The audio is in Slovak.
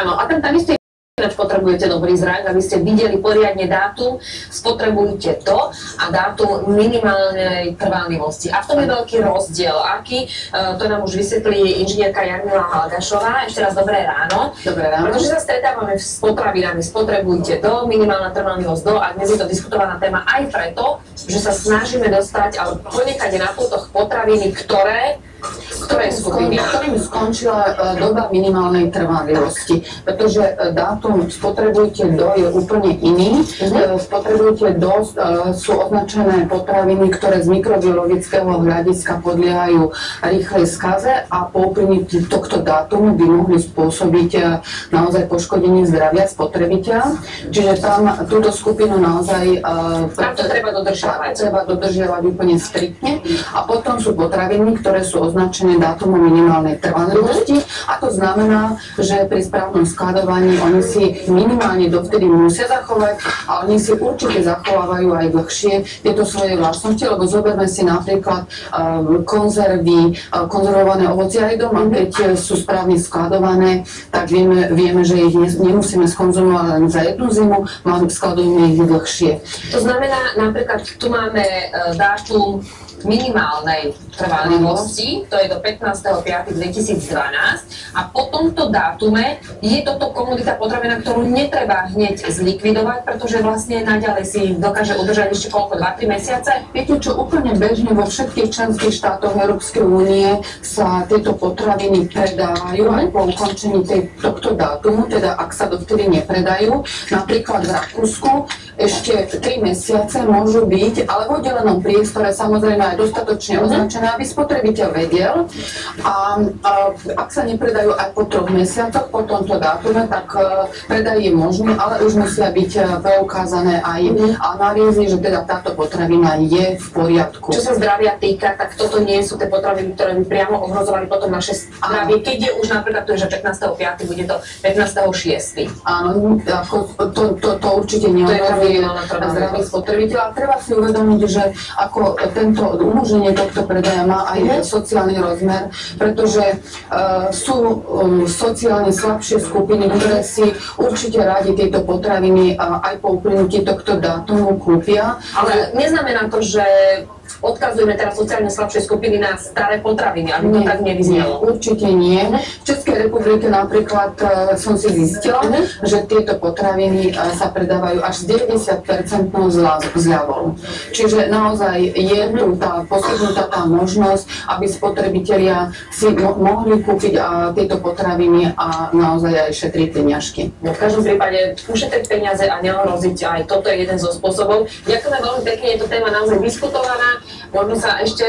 Áno, a tam takisto potrebujete dobrý zrak, aby ste videli poriadne dátum, spotrebujte to a dátum minimálnej trvanlivosti. A v tom je veľký rozdiel. Aký? To nám už vysvetlí inžinierka Jarmila Halgašová. Ešte raz dobré ráno. Dobré ráno. Pretože sa stretávame s potravinami, spotrebujte do, minimálna trvanlivosť do, a dnes je to diskutovaná téma aj preto, že sa snažíme dostať alebo ponechať na pultoch potraviny, ktorým skončila doba minimálnej trvanlivosti. Pretože dátum spotrebujte do je úplne iný. Spotrebujte do sú označené potraviny, ktoré z mikrobiologického hľadiska podliehajú rýchlej skaze a po uplynutí tohto dátumu by mohli spôsobiť naozaj poškodenie zdravia spotrebiteľa. Čiže tam túto skupinu naozaj to treba dodržiavať. Treba dodržiavať úplne striktne. A potom sú potraviny, ktoré sú označené dátumom minimálnej trvanlivosti, a to znamená, že pri správnom skladovaní oni si minimálne dovtedy musia zachovať a oni si určite zachovávajú aj dlhšie tieto svoje vlastnosti, lebo zoberme si napríklad konzervy, konzervované ovocie aj doma, keď sú správne skladované, tak vieme, že ich nemusíme skonzumovať len za jednu zimu, skladujeme ich dlhšie. To znamená, napríklad tu máme dátum minimálnej trvanlivosti, to je do 15.5.2012, a po tomto dátume je toto komodita potravina, ktorú netreba hneď zlikvidovať, pretože vlastne naďalej si dokáže udržať ešte koľko, 2-3 mesiace? Viete čo, úplne bežne vo všetkých členských štátoch Európskej únie sa tieto potraviny predávajú aj po ukončení tohto dátumu, teda ak sa dovtedy nepredajú. Napríklad v Rakúsku ešte 3 mesiace môžu byť, ale v oddelenom priestore samozrejme aj dostatočne označené, aby spotrebiteľ vedel. A ak sa nepredajú aj po 3 mesiacoch po tomto dátume, tak predaj je možný, ale už musia byť preukázané aj analýzy, že teda táto potravina je v poriadku. Čo sa zdravia týka, tak toto nie sú tie potraviny, ktoré by priamo ohrozovali potom naše zdravie. Keď je už napríklad to, že 15.5. bude to 15.6. Áno, to určite neohrozuje zdravie spotrebiteľa. Treba si uvedomiť, že ako tento umožnenie tohto predaja má aj sociálny rozmer, pretože sú sociálne slabšie skupiny, ktoré si určite radi tieto potraviny aj po uplynutí tohto dátumu kúpia. Ale neznamená to, že odkazujeme teraz sociálne slabšie skupiny na staré potraviny, aby to tak nevyznelo. Určite nie. V Českej republike napríklad som si zistila, že tieto potraviny sa predávajú až s 90% zľavou. Čiže naozaj je tu poskytnutá tá možnosť, aby spotrebitelia si mohli kúpiť tieto potraviny a naozaj aj šetriť peňažky. V každom prípade ušetriť peniaze a neohroziť, aj toto je jeden zo spôsobov. Ďakujeme veľmi pekne, je to téma naozaj diskutovaná. Možno sa ešte